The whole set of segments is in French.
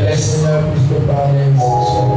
le Seigneur puisse te parler ce soir.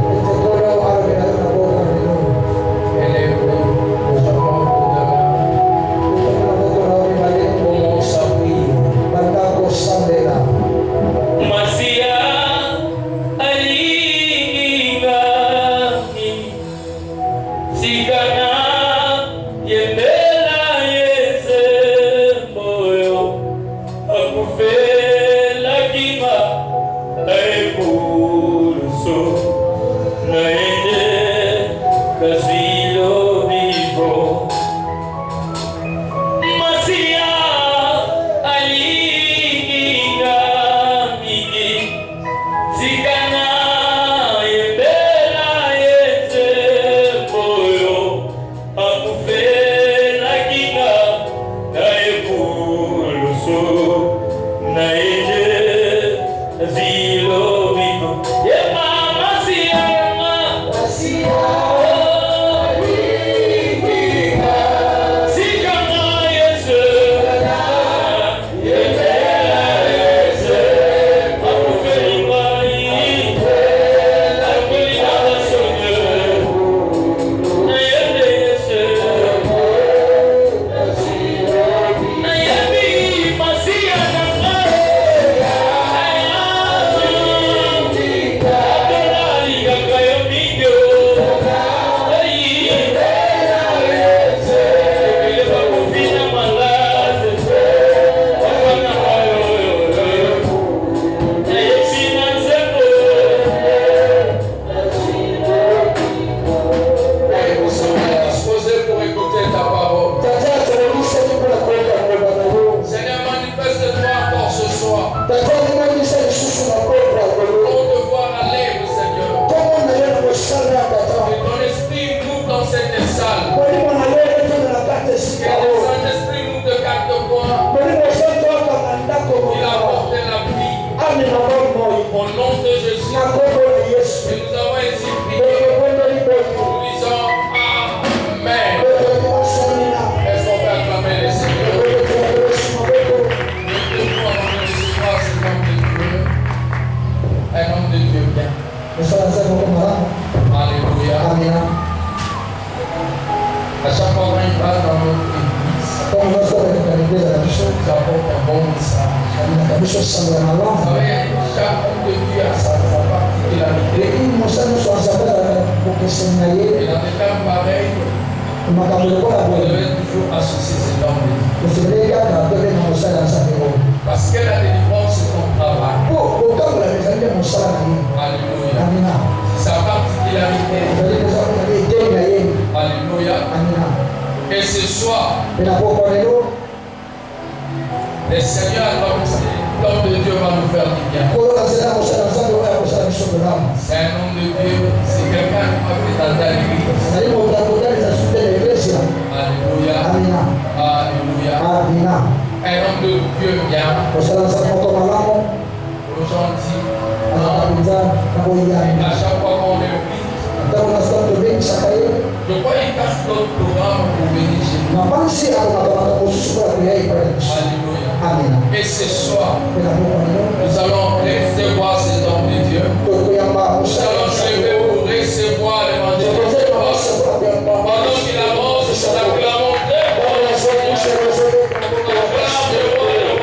Parce que la délivrance c'est ton travail. Alléluia. C'est sa particularité. Alléluia. Et ce soir, le Seigneur, l'homme de Dieu va nous faire du bien. C'est un homme de Dieu, c'est quelqu'un qui m'a présenté à l'église. Alléluia. Alléluia. Un homme de Dieu bien. Gentil. À chaque fois qu'on le prie, je crois qu'il casse d'autres programmes pour venir chez nous. Alléluia. Et ce soir, nous allons recevoir cet homme de Dieu. Nous allons se lever pour recevoir l'évangile. Pendant qu'il avance, nous acclamons très fort le Seigneur. Acclame le roi des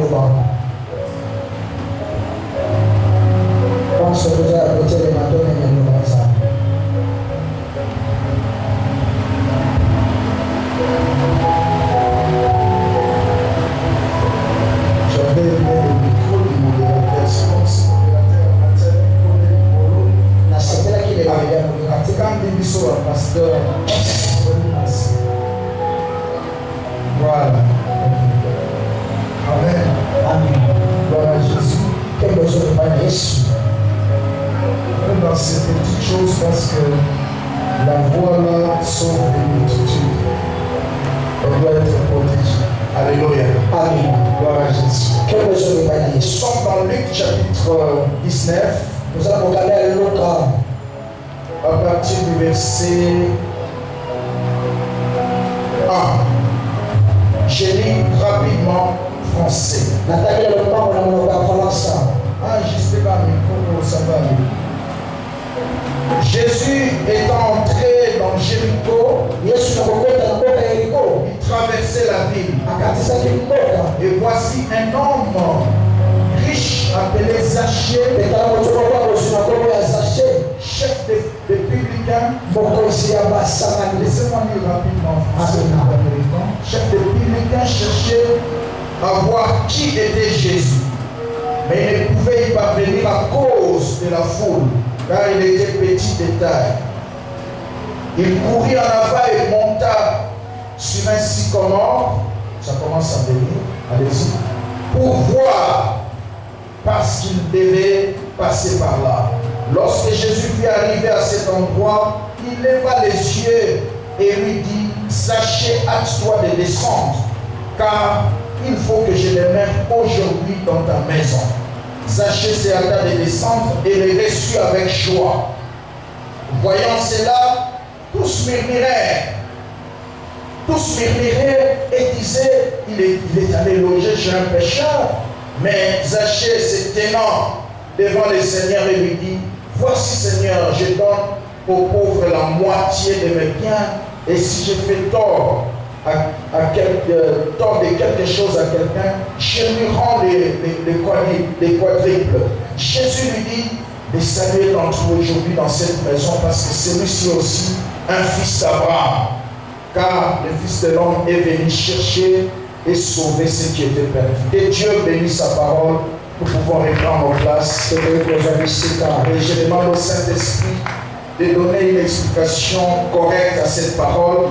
rois. Vamos a aprovechar el matón en el lugar. pasteur. Voilà. Amen. Amen. Gloire à Jésus. Quel besoin de parler Jésus. Dans ces petites choses, parce que la voix là sauve les multitudes. Elle doit être protégée. Alléluia. Amen. Gloire à Jésus. Quel besoin de parler Nous Jésus. sommes dans Luc chapitre 19. Nous allons regarder à l'autre À partir du verset 1. Je lis rapidement français. nataka ile mpango na mwana wa Faransa. Juste pas micro, ça va aller. Jésus étant entré dans Jéricho, Yesu anapokwenda na mboka ya Yeriko, il traversait la ville. akatisa kimboka. Et voici un homme riche appelé Zachée, Petala kutoka kwa sinagogi ya Zache, chef des publicains. mwokozi ya basamani. Laissez-moi lire rapidement en français américain. Chef des publicains cherchait à voir qui était Jésus. Mais il ne pouvait y parvenir à cause de la foule, car il était petit de taille. Il courut en avant et monta sur un sycomore. Ça commence à venir, allez-y. Pour voir, parce qu'il devait passer par là. Lorsque Jésus fut arrivé à cet endroit, il leva les yeux et lui dit, Zachée, hâte-toi de descendre, car il faut que je les mette aujourd'hui dans ta maison. Zachée se hâta de descendre et le reçut avec joie. Voyant cela, tous murmuraient. Tous murmuraient et disaient, il est allé loger chez un pécheur. Mais Zachée se tenant devant le Seigneur et lui dit, voici Seigneur, je donne aux pauvres la moitié de mes biens, et si je fais tort de quelque chose à quelqu'un, je lui rends les quadruples. Jésus lui dit de saluer d'entre vous aujourd'hui dans cette maison, parce que celui-ci aussi un fils d'Abraham, car le Fils de l'homme est venu chercher et sauver ce qui était perdu. Que Dieu bénisse sa parole. Nous pouvons reprendre nos places. Et je demande au Saint-Esprit de donner une explication correcte à cette parole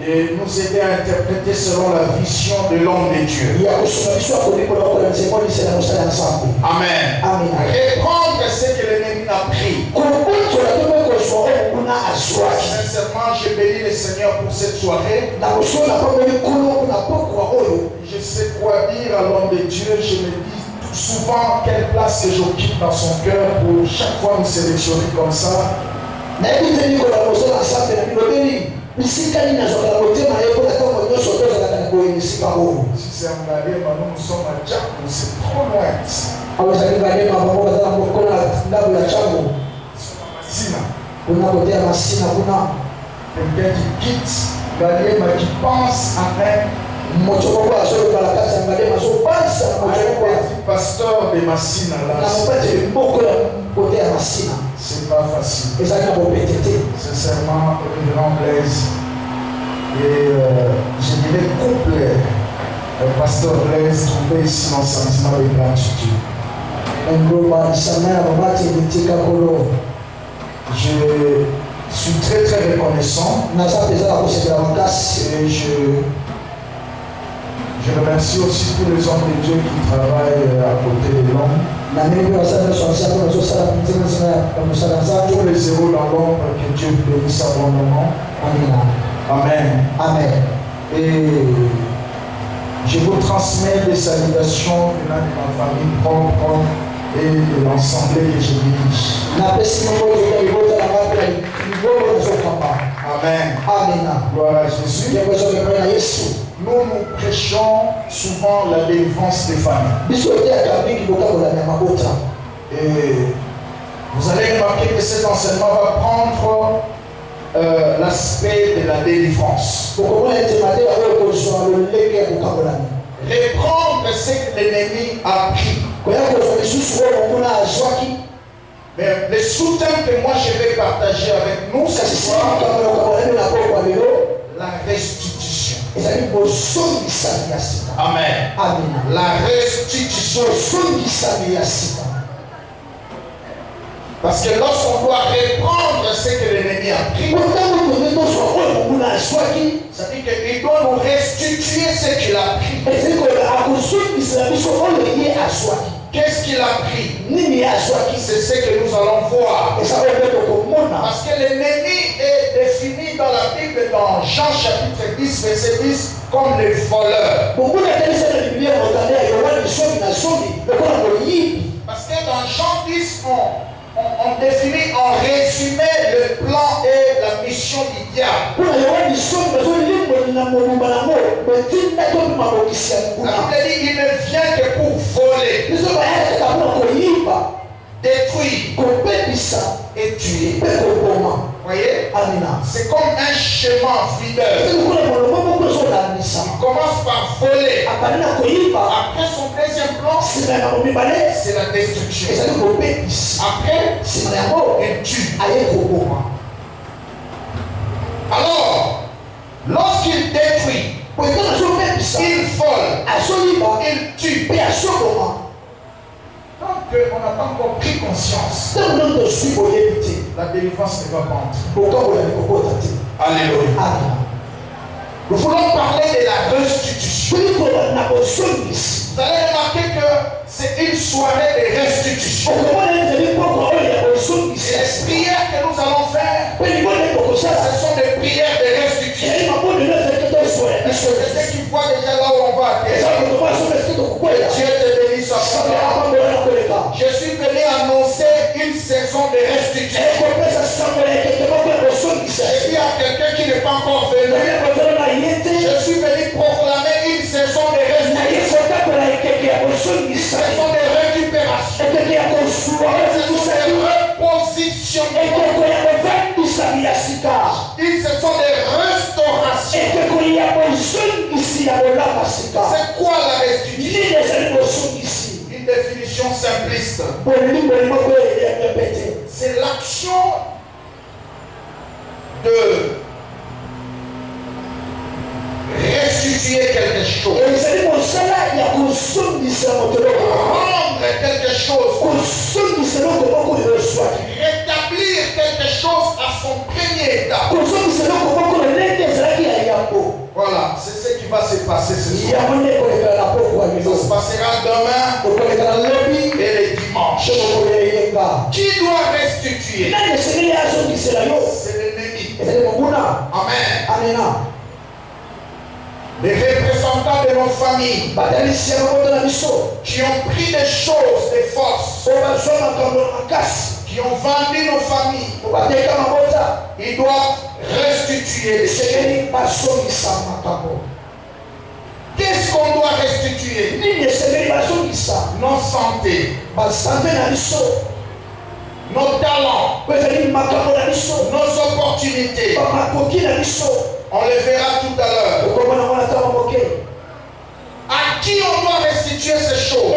et nous aider à interpréter selon la vision de l'homme de Dieu. Amen. Reprendre ce que l'ennemi a pris. Sincèrement, je bénis le Seigneur pour cette soirée. Je sais quoi dire à l'homme de Dieu. Je me dis souvent quelle place que j'occupe dans son cœur pour chaque fois nous sélectionner comme ça. Si c'est un Galien, nous sommes à Djakou, c'est trop loin. Massina. Quelqu'un qui quitte Galien, qui pense à un pasteur de Massina là. C'est pas facile. Sincèrement, une grande Blaise. Et je dirais complet. Le pasteur Blaise trouvait ici mon sentiment de gratitude. Je suis très très reconnaissant. Et je remercie aussi tous les hommes de Dieu qui travaillent à côté de l'homme. Tous les héros dans l'ombre, que Dieu bénisse abondamment. Amen. Amen. Et je vous transmets des salutations venant de ma famille propre et de l'ensemble que je dirige. Amen. Gloire à Jésus. Nous prêchons souvent la délivrance des familles. Et vous allez remarquer que cet enseignement va prendre l'aspect de la délivrance. Reprendre ce que l'ennemi a pris. Mais le soutien que moi je vais partager avec nous, c'est la restitution. Amen. La restitution. Parce que lorsqu'on doit reprendre ce que l'ennemi a pris, ça dit qu'il doit nous restituer ce qu'il a pris. Qu'est-ce qu'il a pris? C'est ce que nous allons voir. Parce que l'ennemi est défini dans la Bible, dans Jean chapitre 10, verset 10, comme les voleurs. Parce que dans Jean 10, on définit en résumé le plan et la mission du diable. La Bible dit qu'il ne vient que pour voler, détruire et tuer. Voyez? C'est comme un chemin videur. Il commence par voler. Après son deuxième plan, c'est la destruction. Après, il tue. Alors, lorsqu'il détruit, il vole, il tue. Tant qu'on n'a pas encore pris conscience, la délivrance ne va pas entrer. Alléluia. Nous voulons parler de la restitution. Vous allez remarquer que c'est une soirée de restitution. Et les prières que nous allons faire, ce sont des prières de restitution. Quelqu'un qui voit déjà là où on va atterrir. Dieu te bénisse à je suis venu annoncer une saison de restitution. Je dis à quelqu'un qui n'est pas encore venu, je suis venu proclamer une saison de restitution, une saison de récupération, une saison de repositionnement, une saison de restauration. C'est quoi la restitution? Une définition simpliste. C'est l'action de restituer quelque chose. Rendre quelque chose. Rétablir quelque chose à son premier état. Voilà, c'est ce qui va se passer ce soir. Ça se passera demain et le dimanche. Qui doit restituer? C'est l'ennemi. Amen. Les représentants de nos familles qui ont pris des choses, des forces, qui ont vendu nos familles, ils doivent restituer. Qu'est-ce qu'on doit restituer? Nos santé, nos talents, nos opportunités. On les verra tout à l'heure. À qui on doit restituer ces choses?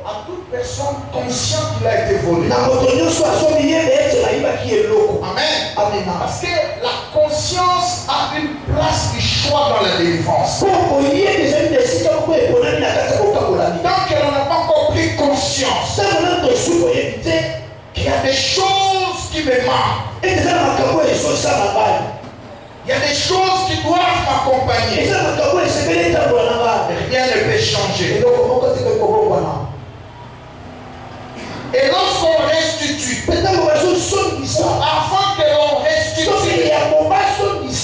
À toute personne consciente qu'il a été volé. Amen. Parce que la conscience a une place du choix dans la délivrance. Tant que l'on n'a pas encore pris conscience qu'il y a des choses qui me manquent, il y a des choses qui doivent m'accompagner, rien ne peut changer. Et lorsqu'on restitue, avant que l'on restitue, il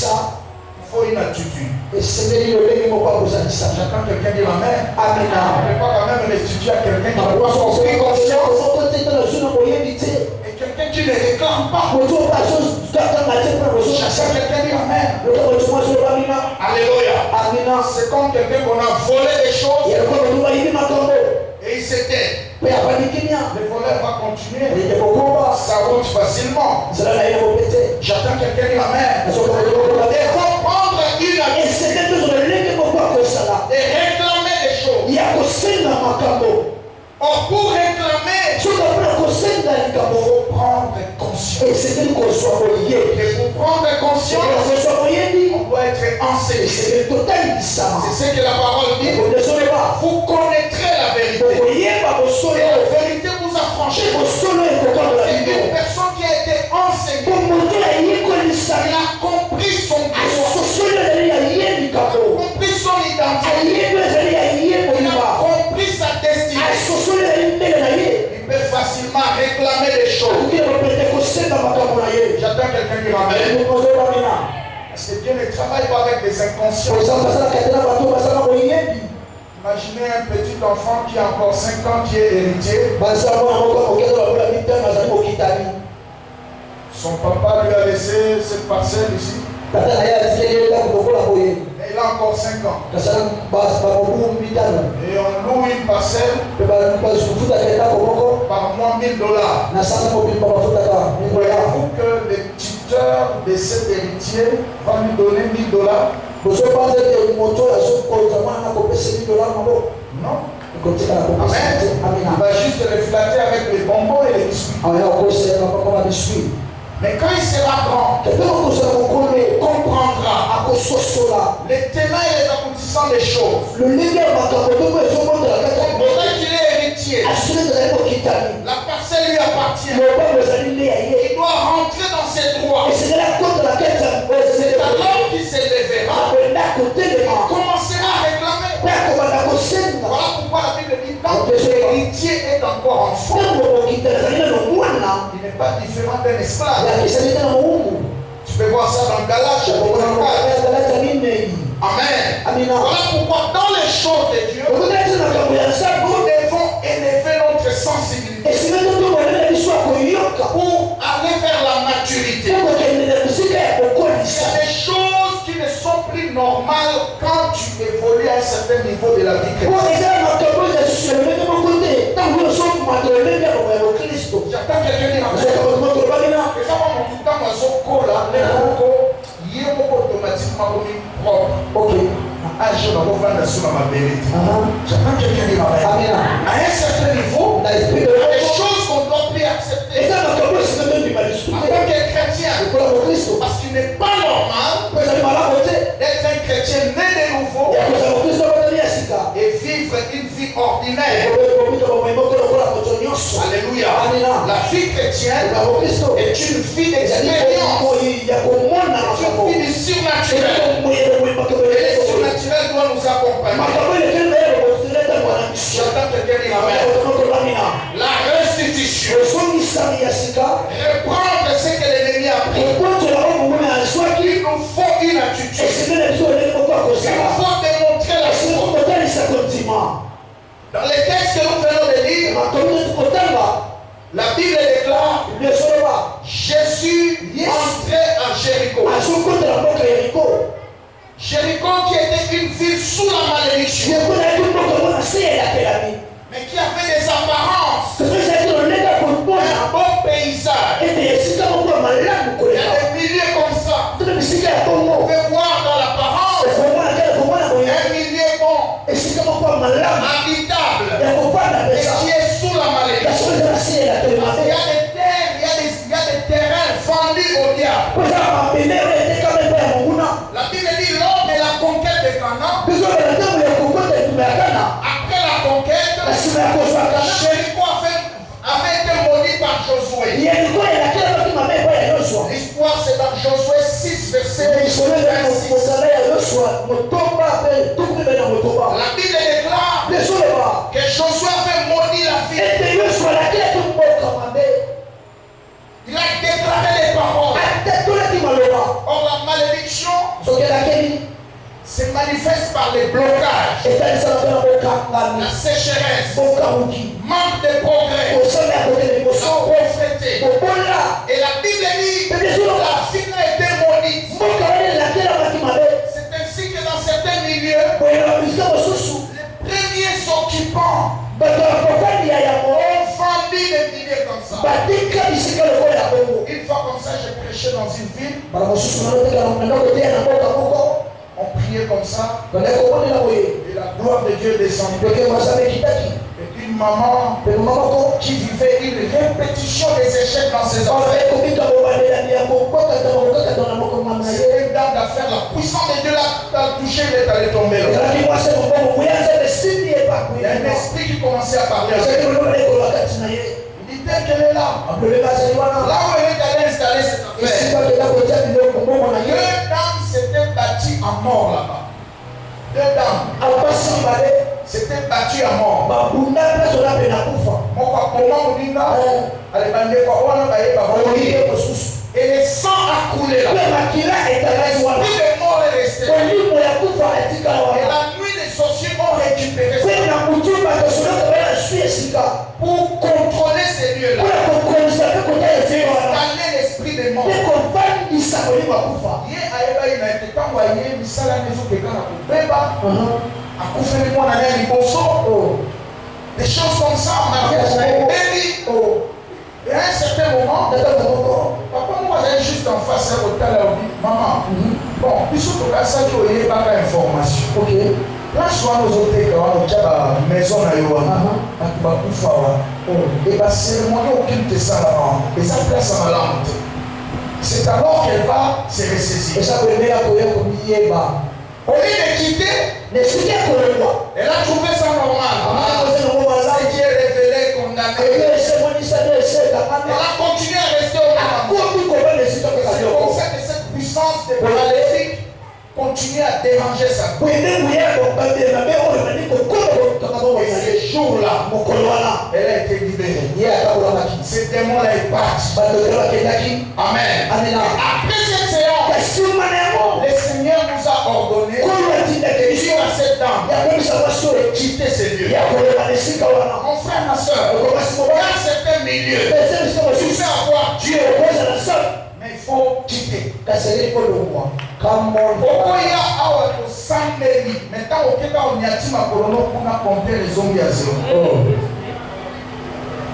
faut une attitude. J'attends quelqu'un dire amen. On ne peut pas quand même restituer à quelqu'un qui n'a pas compris conscience. Et quelqu'un qui ne réclame pas. J'attends quelqu'un dire amen. Alléluia. C'est comme quelqu'un qu'on a volé des choses et il s'était. Le voleur va continuer. Ça roule facilement. J'attends quelqu'un dire amen. Il faut prendre une habitude et réclamer des choses. Or, pour réclamer, il faut prendre conscience. Et pour prendre conscience, on doit être enseigné. C'est ce que la parole dit. Vous connaîtrez la vérité. Et la vérité vous affranchira. m'a réclamé des choses. J'attends quelqu'un qui ramène. Parce que Dieu ne travaille pas avec des inconscients. Imaginez un petit enfant qui a encore 5 ans, qui est héritier. Son papa lui a laissé cette parcelle ici. Et il a encore 5 ans. Et on loue une parcelle par mois $1000. Voyez-vous que le tuteur de cet héritier va lui donner $1000? Non. Amen. Il va juste le flatter avec les bonbons et les biscuits. Mais quand il sera grand, il comprendra les tenants et les aboutissants des choses. Pendant qu'il est héritier, la parcelle lui appartient. Il doit rentrer dans ses droits. C'est alors qu'il s'élèvera, il commencera à réclamer. Voilà pourquoi la Bible dit quand l'héritier est encore enfant, il n'est pas différent d'un esclave. Tu peux voir ça dans Galates chapitre 4. Amen. Voilà pourquoi dans les choses de Dieu, nous devons élever notre sensibilité pour aller vers la maturité. Il y a des choses qui ne sont plus normales quand tu évolues à un certain niveau de la vie chrétienne. J'attends quelqu'un qui m'appelle. Automatiquement propre. J'attends quelqu'un qui m'appelle. À un certain niveau, il y a des choses qu'on doit plus accepter. En tant que chrétien, parce qu'il n'est pas normal d'être un chrétien né de nouveau et vivre une vie ordinaire. Alléluia. La vie chrétienne est une vie d'expérience, une vie du surnaturel. Et le surnaturel doit nous accompagner. J'entends quelqu'un dire amen. La restitution, reprendre ce que l'ennemi a pris. Il nous faut une attitude. Il nous faut démontrer la foi. Dans les textes que nous venons de lire, la Bible déclare Jésus entrait à Jéricho. Jéricho qui était une ville sous la malédiction, mais qui avait des apparences, un beau paysage. Il y a des milliers comme ça. On peut voir dans l'apparence un milieu bon, habitable, et qui est sous la malédiction. Il y a des terres, il y a des terrains vendus au diable. La Bible dit lors de la conquête de Canaan, après la conquête, Jéricho avait été maudit par Josué. L'histoire c'est dans Josué 6 verset 26. La Bible déclare que Josué avait maudit la ville. Il a déclaré les paroles. Or la malédiction se manifeste par les blocages, la sécheresse, manque de progrès, la pauvreté. Et la Bible dit que la ville a été maudite. C'est ainsi que dans certains milieux, les premiers occupants ont vendu des milliers comme ça. Une fois comme ça, j'ai prêché dans une ville. On priait comme ça. Et la gloire de Dieu descendait. Et une maman qui vivait une répétition des échecs dans ses enfants. C'est une dame d'affaires. La puissance de Dieu l'a touché, il est allé tomber là. Il y a un esprit qui commençait à parler avec elle. Il dit qu'elle est là. Là où elle est allée installer cette affaire. Deux dames s'étaient battues à mort là-bas. Deux dames s'étaient battues à mort. Et le sang a coulé là. Plus de mort est resté. Et la nuit, les sorciers ont récupéré ça. Pour contrôler ces lieux-là. Installer l'esprit des morts. Des choses comme ça, et à un certain moment, papa, moi j'allais juste en face à l'hôtel, là, on dit, maman, bon, puisque tu as ça, tu n'as pas d'information. Ok. Là, souvent, nous autres, quand on a une maison à Yoana, et bien, c'est moi qui occupe ça là-bas. Et ça place à ma lampe. C'est alors qu'elle va se ressaisir. Et ça peut venir à au lieu de quitter, elle a trouvé ça normal. C'est Dieu révélé, condamné. Elle a continué à rester au Ghana. C'est pour ça que cette puissance de paralytique continue à déranger sa vie. Et ce jour-là, elle a été libérée. Ce démon-là est parti. Amen. Après cette séance, le Seigneur nous a ordonné de dire à cette dame de quitter ces lieux. Mon frère, ma soeur, il y a certains milieux tu sais avoir Dieu, mais il faut quitter. Pourquoi il y a awa to sambeli, mais quand on quitte on y a tima kolono pour compter les zombies à zéro.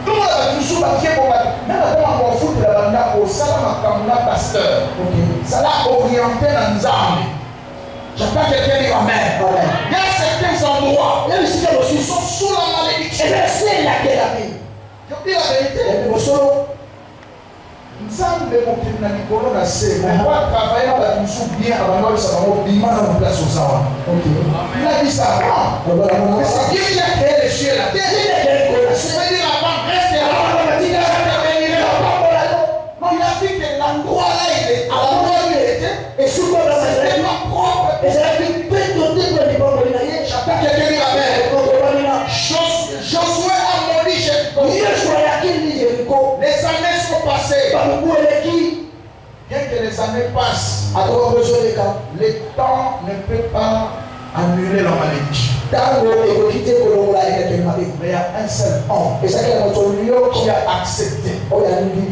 Tout le monde a toujours papier pour même quand on fout de la bande au salama comme la pasteur. Ça l'a orienté dans les armes. J'entends quelqu'un dire amen. Il y a certains endroits qui sont sous la malédiction. Je dis la vérité. Nzambe mokili na mikolo na se on va travailler avec nous bien avant de savoir bima na place aux gens. Il a dit ça avant. C'est Dieu qui a créé les cieux et la terre. Ça veut dire avant reste là. Non, il a dit que l'endroit là il est à l'endroit où il était et sous quoi c'était pas propre. Et ça dit chacun qui a dit amen. Josué a moli Jéricho. Les années sont passées. Bien que les années passent, le temps ne peut pas annuler la malédiction. Mais il y a un seul homme qui a accepté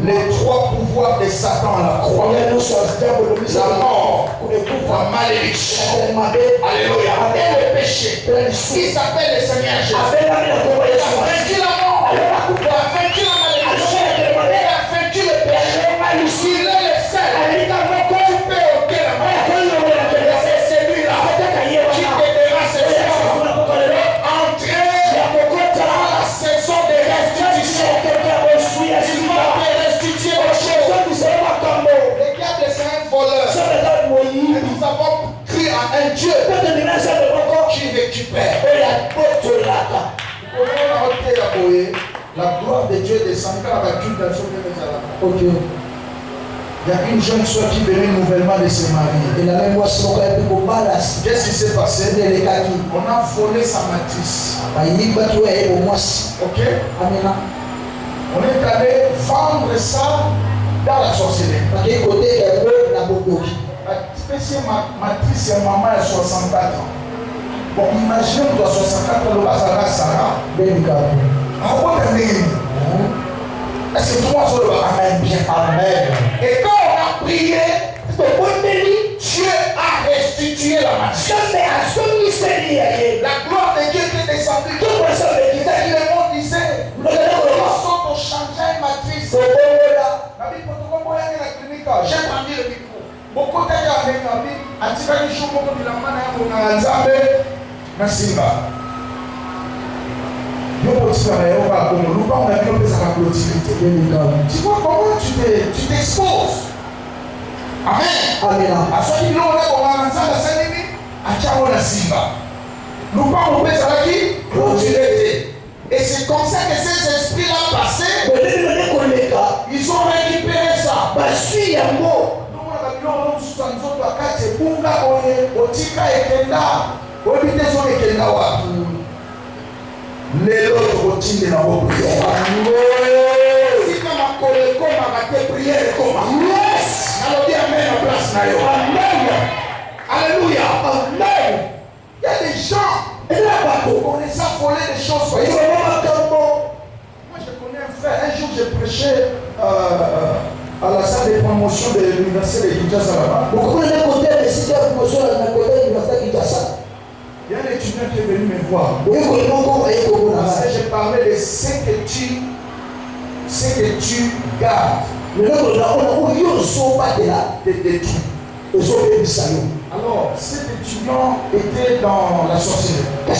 les trois pouvoirs de Satan à la croix. La mort, la malédiction, alléluia, et le péché. Il s'appelle le Seigneur Jésus. Il a vaincu la mort, il a vaincu la malédiction, il a vaincu le péché. Il est le seul. Tu peux ôter la malédiction. C'est celui-là qui te dira ce soir. Entrez dans la saison de restitution. Il va te restituer aux choses. Le diable c'est un voleur. Et nous avons cru à un Dieu qui récupère. La gloire de Dieu descend quand la culte d'un sauvé. Il y a une jeune soeur qui venait nouvellement de se marier. Qu'est-ce qui s'est passé? On a volé sa matrice. Ok? On est allé vendre ça dans la sorcellerie. Ma matrice et maman a 64 ans. Bon, imaginez que tu as 64 ans, le bas à la Sarah. Est-ce que tout le monde se le amen bien? Amen. Et quand on a prié, Dieu a restitué la matrice. La gloire de Dieu était descendue. Le monde disait, ils sont pour changer une matrice. J'ai entendu le micro. Beaucoup de gens ont dit, Antika Nisho, beaucoup de gens ont dit, tu vois comment tu t'exposes. Amen. À ceux qui l'ont dit, et c'est comme ça que ces esprits-là passaient. Ils ont récupéré ça. Les autres continuent dans vos prières. Si comme Yes. Alors dis amen en place. Amen. Alléluia. Amen. Il y a des gens, on les a volé des choses. Moi je connais un frère, un jour j'ai prêché à la salle de promotion de l'université de Kinshasa là-bas. Il y a un étudiant qui est venu me voir. J'ai parlé de ce que tu gardes. Alors, cet étudiant était dans la sorcellerie. Il est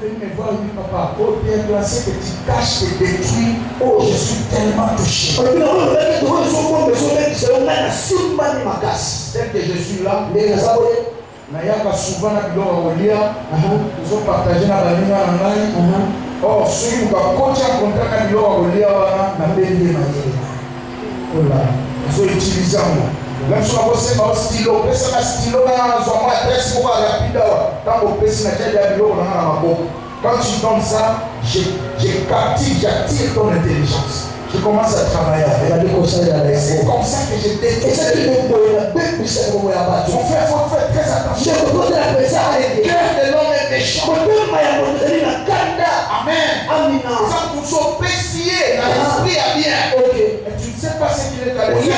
venu me voir et dit, papa, oh bien ce que tu caches et détruis, oh je suis tellement touché. Tel que je suis là, nayaka souvent na biloko ya kolia tozopartage na baninga na ngai. Or soki mokakoti ya kontraka na biloko ya kolia wana nabendi ye mayele ola ozoutilize yango même soki nakosemba stilo opesaka stilo nanga nazwa mwa adresse moko ya rapide awa ntango opesi na tiadi ya biloko nanga na maboko. Quand tu donnes ça, j'attire ton intelligence. Je commence à travailler avec. C'est comme ça que je déteste. Mon frère, il faut faire très attention. Le cœur de l'homme est méchant. Amen. Ça nous sommes péciés. L'esprit a bien. Et tu ne sais pas ce qu'il est à l'esprit.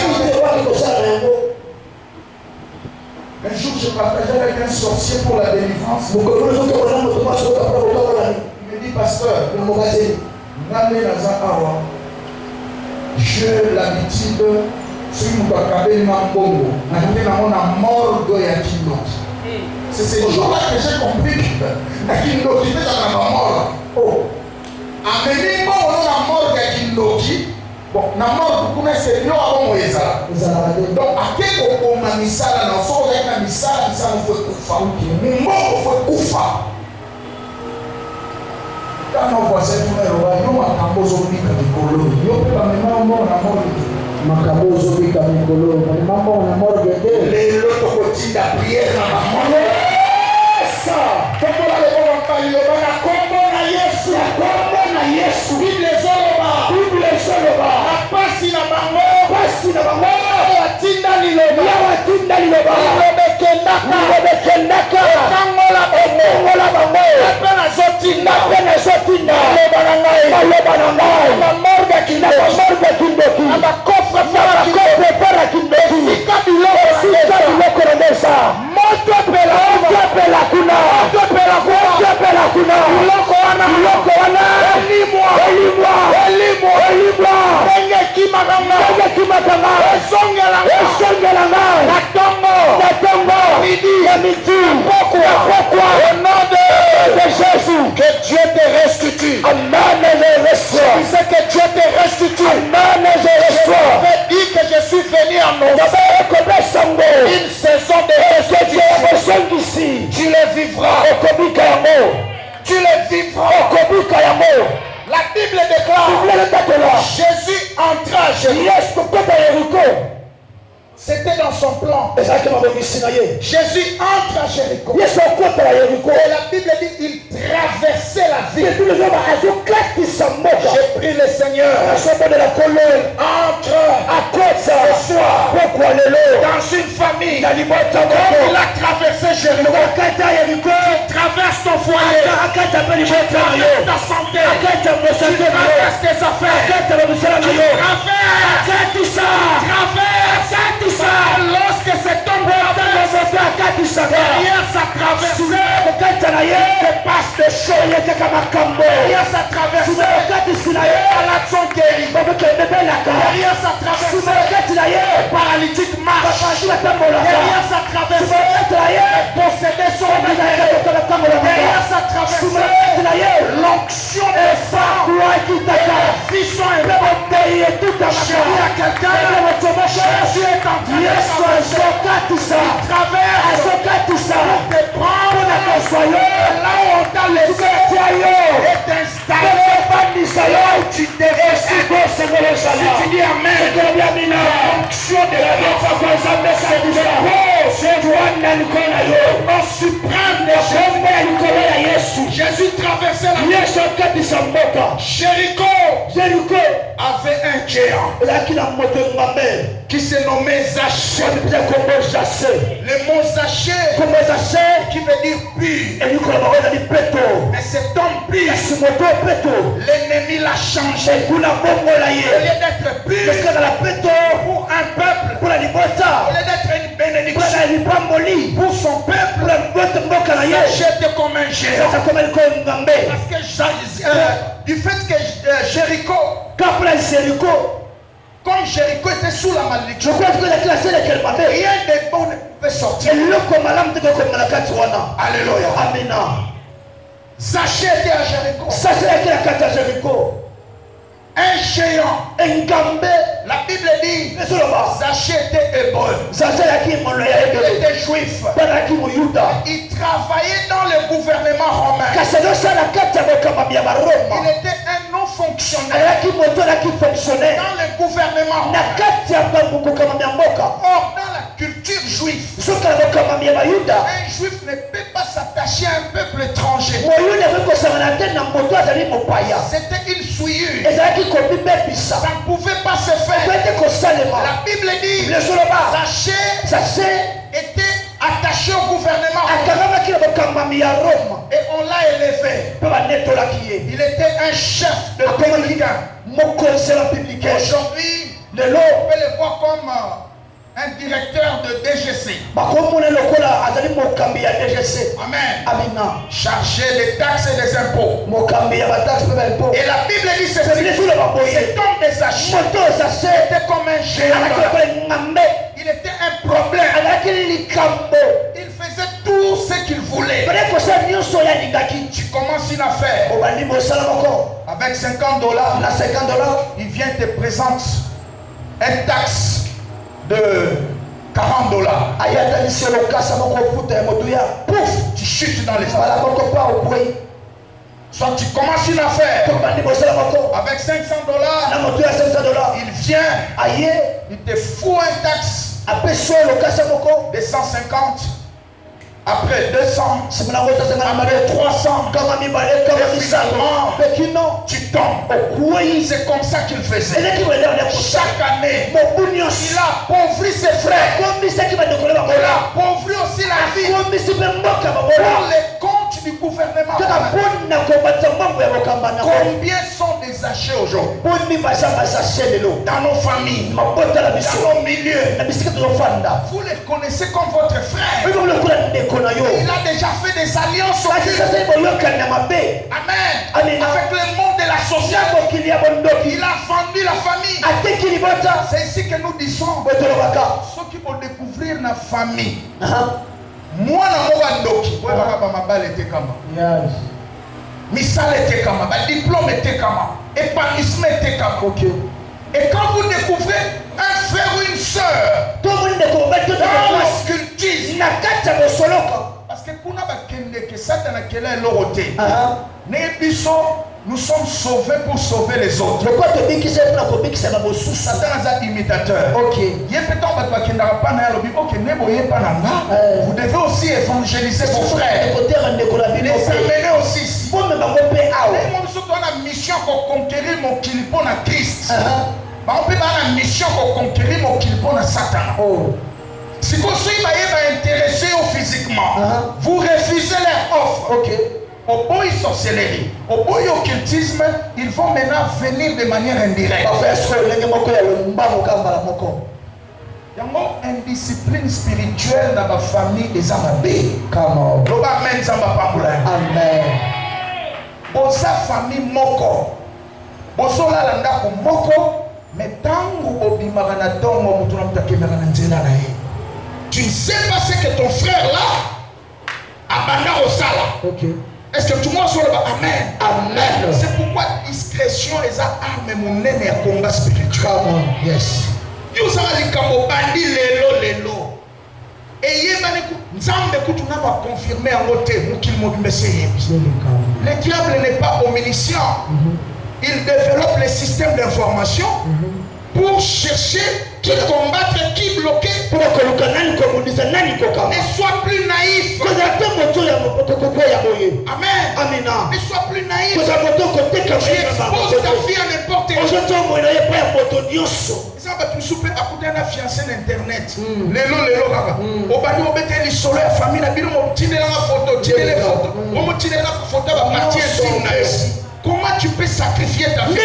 Un jour, je partageais avec un sorcier pour la délivrance. Il me dit, pasteur, j'ai l'habitude, si vous avez un morgue et un kinoki. C'est ce jour-là que j'ai compris que kinoki est dans la mort. Oh, amenez moi la morgue et kinoki. Bon, na morgue, vous connaissez bien avant Moïsa. Donc, à quel moment on a mis ça là, on sort avec la misala, ça nous fait koufa. Mort fait koufa. Quand on voit cette numéro, nous avons besoin de Mikolo. Nous avons besoin de Mikolo. Les autres côtés de la prière dans la mort. Ça. Comment la réponse va parler? Yesu. Bible soloba. Na pasi na bango. Watinda liloba. Lobekendaka. Tangola bango. Napena zotinda. Loba na ngai. Na morgue kindoki. Na bakofre para kindoki. Sika biloko remesa. Moto pela kuna. Biloko wana. Elimwa. Nenge kimakanga. Esongelanga. Natongo. Midi. Pourquoi? Au nom de Jésus. Que Dieu te restitue. Amen. Je reçois. Je disais que Dieu te restitue. Amen. Je reçois. Je dis que je suis venu annoncer une saison de restitution ici. Tu le vivras. Tu le vivras. La Bible déclare Jésus entra à Jéricho. C'était dans son plan. Jésus entre à Jéricho. Et la Bible dit qu'il traversait la ville. J'ai pris le Seigneur. Entre ce soir dans une famille. Comme il a traversé Jéricho. Tu traverses ton foyer. Tu traverses ta santé. Tu traverses tes affaires. Tu traverses tout ça. Lorsque cet homme derrière sa traversée se passe des choses. Derrière sa traversée, malade sont guéris. Derrière sa traversée, paralytique marche. Derrière sa traversée, possédés sont libérés. Derrière sa traversée, l'onction descend. Les vies sont éveillées. Chérie à quelqu'un, Jésus est en train de traverse pour te prendre là où on t'a laissé et t'installer où tu devais être. Si tu dis amen, l'onction de la vie, Au suprême des Jésus traversait la Jéricho avait un géant qui se nommait Zachée. Le mot Zachée qui veut dire pur. Mais cet homme pur, l'ennemi l'a changé. Au lieu d'être pur pour un peuple, au lieu d'être une bénédiction pour son peuple, Zachée était comme un géant. Parce que du fait que Jéricho, comme Jéricho était sous la malédiction, rien de bon ne pouvait sortir. Alléluia. Amen. Zachée était à Jéricho. Un géant. La Bible dit Zachée était hébreu. Il était juif. Il travaillait dans le gouvernement romain. Il était un non-fonctionnaire dans le gouvernement romain. Or, dans la culture juive, un juif ne peut pas s'attacher à un peuple étranger. C'était une souillure. Ça ne pouvait pas se faire. La Bible dit Zachée était attaché au gouvernement romain. Et on l'a élevé. Il était un chef de publicain. Aujourd'hui, on peut le voir comme un directeur de DGC. Amen. Chargé des taxes et des impôts. Et la Bible dit ceci. Cet homme de Zachée était comme un géant. Il était un problème. Il faisait tout ce qu'il voulait. Tu commences une affaire. Avec $50, il vient te présente une taxe de $40. Pouf, tu chutes dans l'espace. Soit tu commences une affaire avec $500, il vient, il te fout un taxe de 150, après 200, après 300, et finalement, tu tombes. C'est comme ça qu'il faisait. Chaque année, il a appauvri ses frères. Il a appauvri aussi la vie pour les comptes du gouvernement. Combien sont des Zachées aujourd'hui dans nos familles, dans nos milieux? Vous les connaissez comme votre frère. Il a déjà fait des alliances occultes. Amen. Avec le monde de la société. Il a vendu la famille. C'est ici que nous disons ceux qui vont découvrir la famille. Moi, Misal était comme diplôme était comme épanouissement était comme. Et quand vous découvrez un frère ou une sœur dans l'occultisme, parce que nous sommes sauvés pour sauver les autres. Satan est un imitateur. Vous devez aussi évangéliser vos frères. Les amener aussi ici. On a une mission pour conquérir mon kilipo na Christ. On peut avoir une mission pour conquérir mon kilipo na Satan. Si vous êtes intéressé physiquement, vous refusez leur offre. Au bout de sorcellerie, au bout de occultisme, ils vont maintenant venir de manière indirecte. Il y a une discipline spirituelle dans ma famille des Amabé. Amen. Bosa famille moko. Bosola landa ko moko. Mais tangu obimaka na tongo mutu na mutakemaka na nzela na ye. Tu ne sais pas ce que ton frère là abanda au sala. Est-ce que tout le monde soit là? Amen. Amen. C'est pourquoi discrétion est une arme monnaie à combat spirituel. Yes. Vous avez dit comme bandi lelo. Et yemaniku nzambe kutuna va confirmer en côté mukil mobimeseye. Le diable n'est pas omniscient. Il développe les systèmes d'information pour chercher qui combattre, qui bloquer. Ne sois plus naïf. Amen. Ne sois plus naïf. Tu exposes ta vie à n'importe qui. Ça va tout souper à côté d'un fiancé d'internet. Lelo kaka. Obani obete li solo ya famille na bino mo tinela photo, tinela photo. Mo tinela photo ba partie intime na yo. Comment tu peux sacrifier ta vie?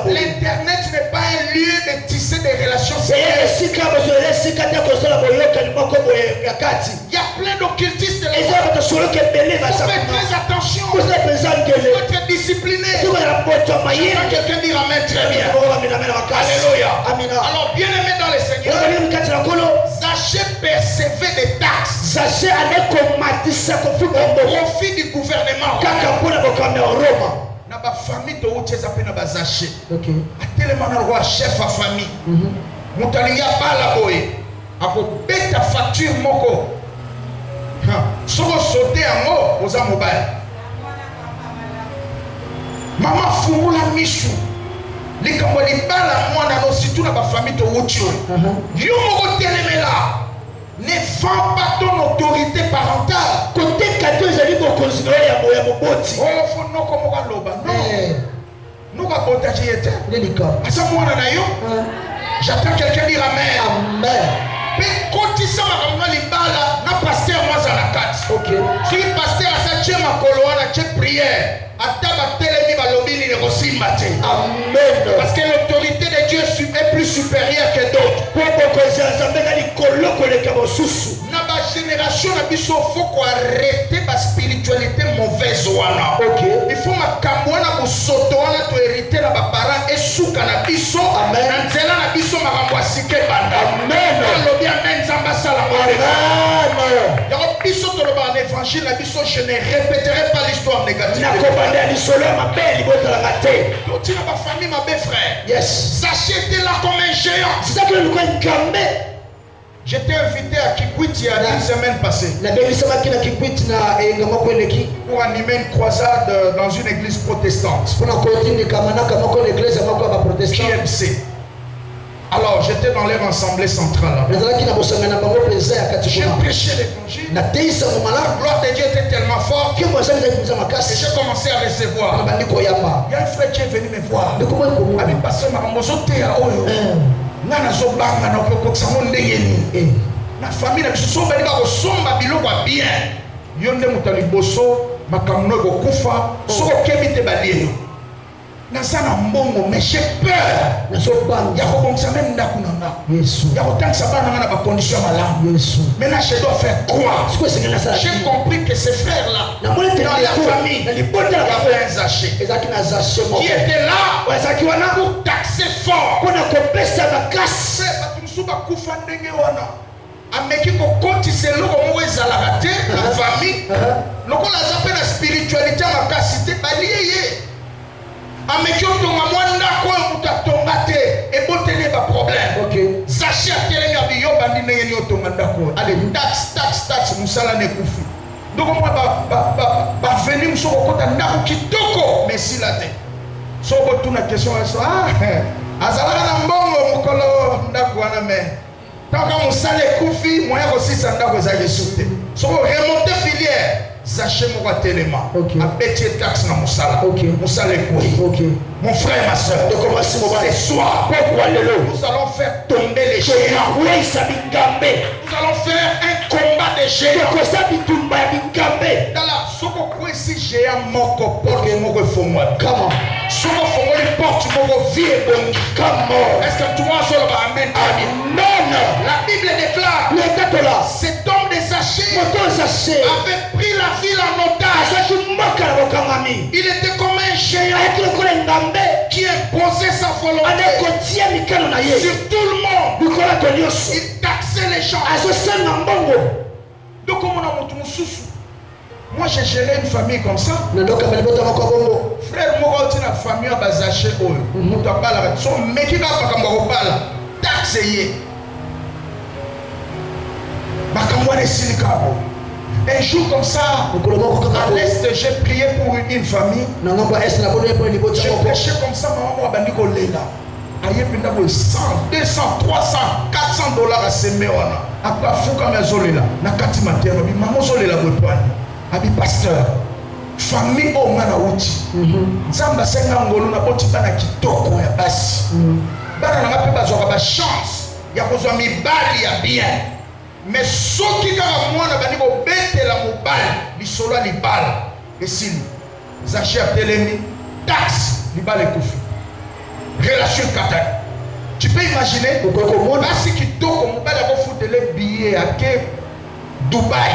L'internet n'est pas un lieu de tisser des relations sexuelles. Il y a plein d'occultistes là. Il faut faire très attention. Il faut être discipliné. Quelqu'un dira amen très bien. Alléluia. Alors bien aimé dans le Seigneur, Zachée percevait des taxes au profit du gouvernement. Na ba famille to ucheza pe na ba Zachée. Okay. Atelema na roi chef à famille. Mutalinga bala boy. Ako beta facture moko. Soko sauter yango oza mobile. Mama fungula mishu. Likambo libala mwana no situ na ba famille to uchi. Yo moko telemela. Ne vends pas ton autorité parentale. Côté cadeau, ils allaient me considérer à mon boti. Oh, faut non comme on loba. Non. Nous va protéger était. À ce moment-là, j'attends quelqu'un dire amen. Amen. Mais quand il s'en va comme les balles, na pasteur moi à la carte. Ok. Si le pasteur a sa chème à coloana, chème prière. Ataba telemi balobini ne rosimba te. Amen. Parce que l'autorité de Dieu est plus supérieure que d'autres. Na ba génération na biso faut arrêter ba spiritualité mauvaise wana. Okay. Il faut makambo na bosoto wana to hériter na ba parents et souka na biso. Amen. Na nzela na biso makambo asike banda. Amen. Lobi amen zamba sala. Amen. Ya biso to loba l'évangile na biso je ne répéterai pas l'histoire négative. Na kobanda li solo ma belle bota la maté. Tu na ba famille ma belle frère. Yes. Zachée était là comme un géant. C'est ça que nous connaissons Gambé. J'étais invité à Kikwit il y a une semaine passée pour animer une croisade dans une église protestante. KMC. Alors j'étais dans leur assemblée centrale. J'ai prêché l'évangile. La gloire de Dieu était tellement forte et j'ai commencé à recevoir. Il y a un frère qui est venu me voir. Nana zobanga na kokoksa mondengeni na famille na biso bali ba kosomba biloko bien yonde mutali boso makamno ko kufa soko kebite balino na sana mbongo mais j'ai peur na zobanga ya kobongisa même ndaku na Yesu ya kotangisa bana na ba condition malamu Yesu maintenant je dois faire quoi? J'ai compris que ces frères là dans la famille qui était là pour taxer fort pour kopesa na kase batumsuba kufa ndenge wana ameki kokotisa eloko moko ezalaka te na famille lokola aza mpe na spiritualité makasi te balie ye ameki otonga mwa ndako oyo moto atonga te eboteli ye baproblème. Zachée atelemi abi yo bandi ndenge nini otonga ndako oyo ale tax mosala na ekufi ndoko mwa baveni mosu kokota ndako kitoko mesila te so botuna question eso azalaka na mbongo mokolo ndako wana me tanka mosala ekufi moya kosisa ndako eza Yesu te soko remonte filière Zachée moko atelema abeti taxe na mosala mosala ekui. Mon frère et ma soeur, ce soir, nous allons faire tomber les géants. Nous allons faire un combat de géants. Dans la soko kwesi géant moko porte moko fomwa. Comment? Soko fomwa les porte moko vie bongi. Comment? Est-ce que tout le monde soit là? Amen. Amen. La Bible déclare cet homme de Zachée avait pris la ville en otage. Il était comme un géant qui imposait sa volonté sur tout le monde. Il taxait les gens. Donc, moi j'ai géré une famille comme ça. Frère, moi j'ai une famille à Zachée. Son mec qui va taxer. Un jour comme ça, à l'est, j'ai prié pour une famille. J'ai prêché comme ça, maman m'a dit qu'on est là. aye penda ko 100, 200, 300, 400 dollars à semewana. Après fuka mezolela na kati matema bi maman zolela botwani. Abi pasteur. Famille au mana uti. Nzamba senga ngolo na boti bana kitoko ya basi. Bana na pe bazwa ba chance ya kozwa mibali ya bien. Mais soki kaka mwana bani ko betela mobali lisolo libala esili. Zaché telemi taxe libala ekufi. Relation katana. Tu peux imaginer basi kitoko mobali ko futele billet à Dubaï.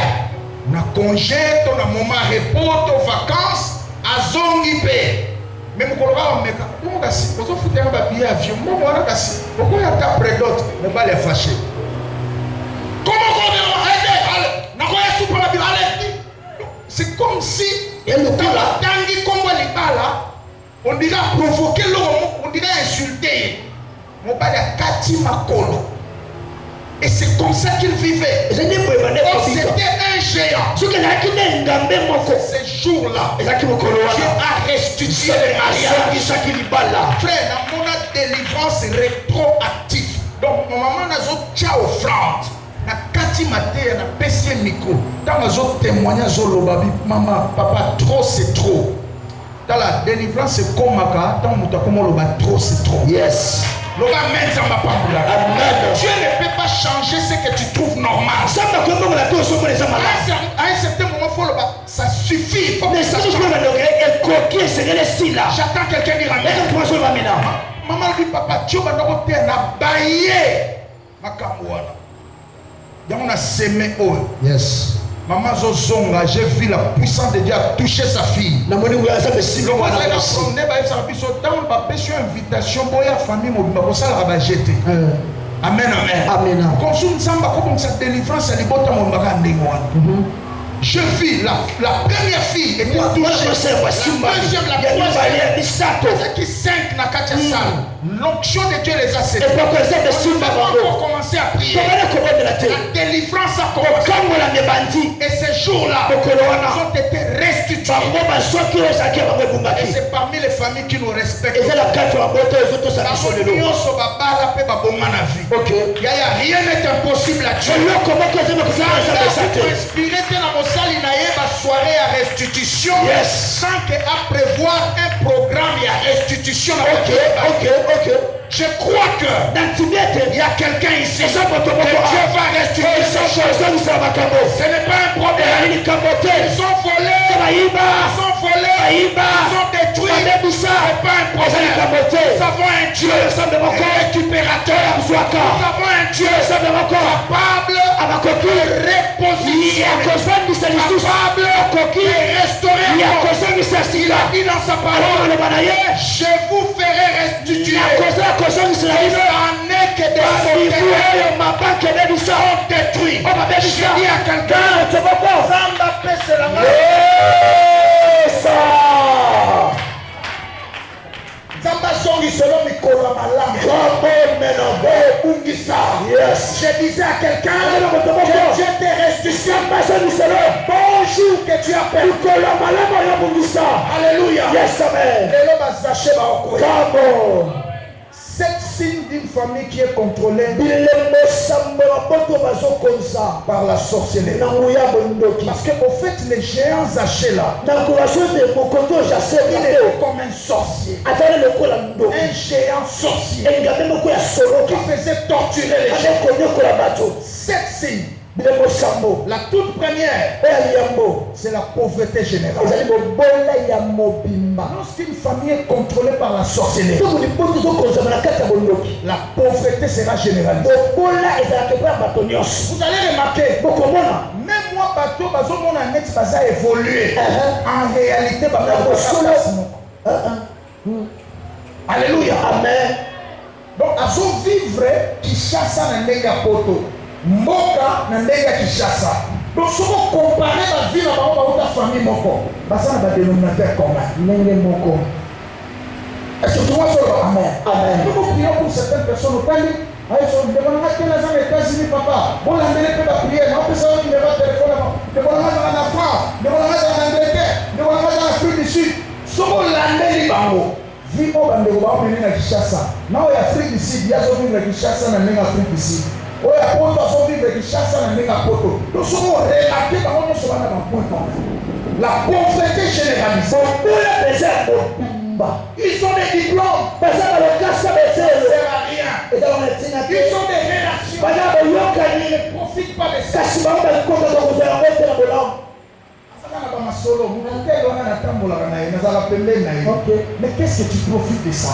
Na congé, ton na moment repos, ton vacances, à zongi pe. Même quand on va en Mecca, on va si, on va foutre un papier avion, on va casser. Pourquoi il y a ta prédote, ne pas les fâcher. Comment on va arrêter? N'a pas eu pour la Bible. C'est comme si dans la tangi comme les balles, on dirait provoquer l'homme, on dirait insulter. Mon père a Kati Makolo. Et c'est comme ça qu'il vivait. Oh, c'était un géant. Ces jours-là, Dieu a restitué les mariages. Frère, la mon délivrance rétroactive. Donc, mon maman n'a pas offrande. Na kati maté na PC micro. Dans les témoignages, maman, papa, trop c'est trop. Dans la délivrance, c'est comme ça. Dans le trop c'est trop. Yes. Dieu ne peut pas changer ce que tu trouves normal. À un certain moment, ça suffit. Il faut que ça change. J'attends quelqu'un dire amen. Maman dit papa, Dieu va nous faire un baillé. On a semé. Yes. Maman Zozonga, j'ai vu la puissance de Dieu toucher sa fille. Dans ma invitation, boya famille mobimba jeté. Amen, amen. Comme ça délivrance, elle est je vis la première fille était touchée. La deuxième, la troisième, qui 5 na katia salle. L'onction de Dieu les a cédés. On va encore commencer à prier. La délivrance a commencé. Et ces jours-là, ils ont été restitués. Et c'est parmi les familles qui nous respectent. Rien n'est impossible à Dieu. Soirée à restitution, sans qu'à prévoir un programme et à restitution. Ok. Je crois que il y a quelqu'un ici que Dieu va restituer ces choses. Ce n'est pas un problème. Ils ont volé, ils ont détruit. Ce n'est pas un problème. Nous avons un Dieu récupérateur. Nous avons un Dieu capable de repositionner, capable de restaurer. Il a dit dans sa parole, je vous ferai restituer. Il n'en est que des sauterelles sont détruits. Je dis à quelqu'un, je disais à quelqu'un que Dieu t'est restitué. Bonjour que tu as perdu. Alléluia. Yes, amen. Cette signe d'une famille qui est contrôlée par la sorcellerie. Parce qu'au fait, les géants Zaché là, il est comme un sorcier. Un géant sorcier qui faisait torturer les gens. Cette signe, la toute première, c'est la pauvreté générale. Lorsqu'une famille est contrôlée par la sorcellerie, la pauvreté sera généralisée. Vous allez remarquer, même moi, bateau, mon annexe va évoluer. En réalité, alléluia. Amen. Donc, à vivre qui chasse un nègre poto. Moka na ndenge Kinshasa. Donc si vous comparez la vie dans votre famille moko, ça n'a pas de dénominateur commun. Ndenge moko. Est-ce que tu vois ça? Amen. Amen. Nous prions pour certaines personnes au Tali. Ils sont demandés à quel âge les États-Unis, papa. Bon, l'Amérique peut pas prier. Mais on peut savoir qu'il ne va pas téléphoner. Demandez en France, demandez en Angleterre, demandez en Afrique du Sud. Si vous l'Amérique, Vivo bandeko baomene na Kinshasa. Na oyo Afrique du Sud yazovivre Kinshasa na ndenge Afrique du Sud. Oyo ya Poto azovivre Kinshasa na ndenge Poto. Donc soki orelate bango nyonso bana bapoint commun. La pauvreté généralisée. Ils ont des diplômes. Ça ne sert à rien. Ils ont des relations. Ils ne profitent pas de ça. Mais qu'est-ce que tu profites de ça?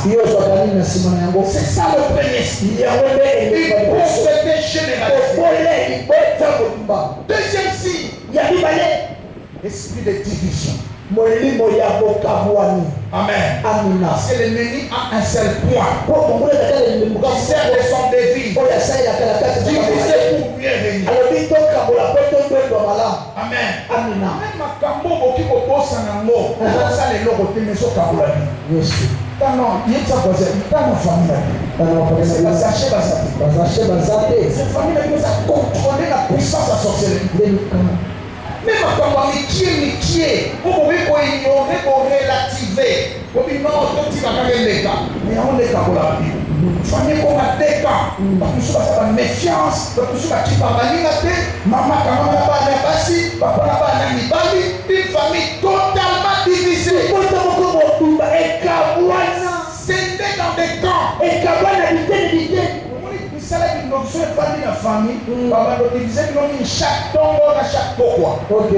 C'est ça le premier signe. Une pauvreté généralisée. Deuxième signe, esprit de division. Amen. Parce que l'ennemi a un seul point. Il sert de son défi. Diviser pour mieux régner. Amen. Même ma cambo qui oppose un mot. Ça les logos qui me sont caboulés. Non, il y a ça dans ma famille. C'est pas sachet basaté. Cette famille qui nous a contrôlé la puissance à sorcellerie. Même quand on est qui vous pouvez ignorer, pour relativer. Vous dites non, tout le monde est là. Mais on est là pour la vie. Famille comme a des cas. Parce que ça va méfiance. Parce que ça va maman quand on a pas de bassi, papa n'a pas de bali. Une famille totalement divisée. C'était dans des camps. Ça là qui nous fait parler la famille, papa nous disait que nous chaque tombe à chaque pourquoi. OK.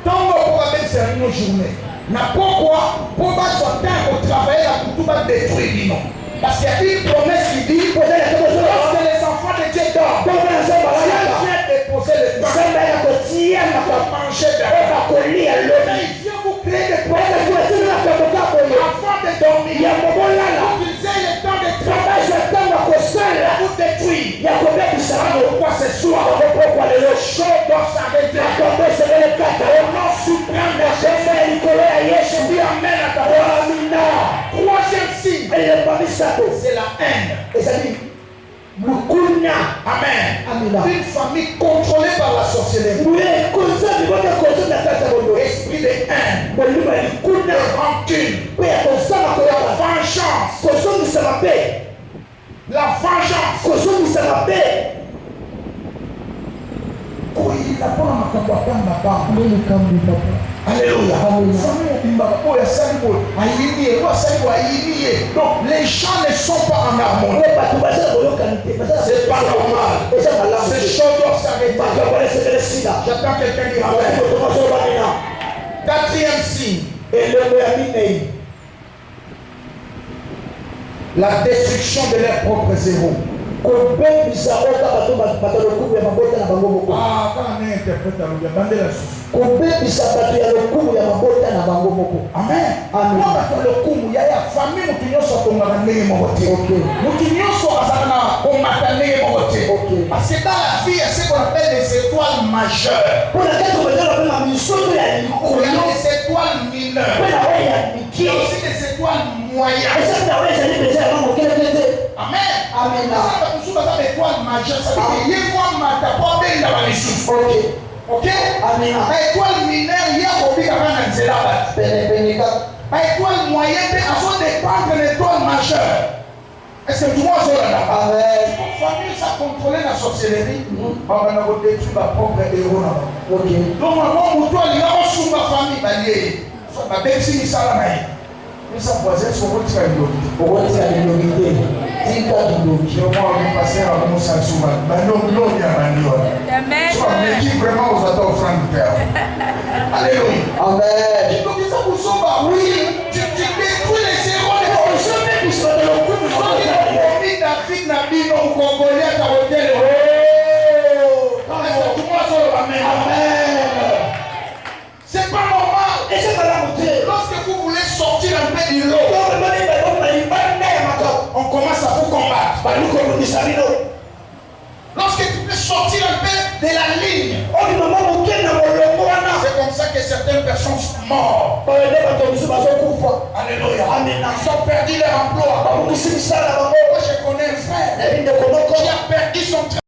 Tombe pour même c'est une journée. Na pourquoi pour pas sortir au travail là pour tout pas détruire non. Parce qu'il y a une promesse qui dit que les enfants de Dieu dorment. Dieu vient déposer le pain. Il va manger d'abord. Il vient vous créer des problèmes. Avant de dormir, il y a le temps de travail. Pour détruire. Pourquoi ce soir le show doit s'arrêter. Au nom suprême de Jésus, dis amen à ta voix. Troisième signe, c'est la haine. Amen. Une famille contrôlée par la sorcellerie. Esprit de haine, de rancune, la vengeance. Alléluia. Donc les gens ne sont pas en harmonie. C'est pas normal. Ces choses doivent s'arrêter. J'attends quelqu'un qui ramène. Quatrième signe. La destruction de leurs propres héros. Ah, quand on interprète amen. Parce que dans la vie, il y a ce qu'on appelle les étoiles majeures. Il y a les étoiles mineures. Il y a aussi les étoiles moyennes. Amen. Amen. Étoile majeure, ça veut dire ok. Amen. Étoile mineure, il y a étoile moyenne, il faut dépendre de l'étoile majeure. Est-ce que tout le monde est là? Amen. Pour famille, ça contrôler la sorcellerie. On va détruire ma propre héros. Ok. Donc, moi, toi, il y a un sous ma famille, ma belle fille, ça là. Nous sommes voisins, sur votre famille. Pour votre famille. Je vais passer à mon Sansouman. Maintenant, nous, il y a un Amen. Soit qui vraiment aux attentes offrandes de Père. Alléluia. Amen. Donc, ça vous sauve. Oui. Tu détruis les héros de ton chemin. Tu seras dans le coup de David n'a dit non au Congolais à ta hôtel. Amen. C'est pas normal. Et c'est pas la montée. Lorsque vous voulez sortir un peu du lot, on commence à vous combattre. Lorsque tu peux sortir un peu de la ligne, c'est comme ça que certaines personnes sont mortes. Alléluia. Amen. Ils ont perdu leur emploi. Moi je connais un frère qui a perdu son travail.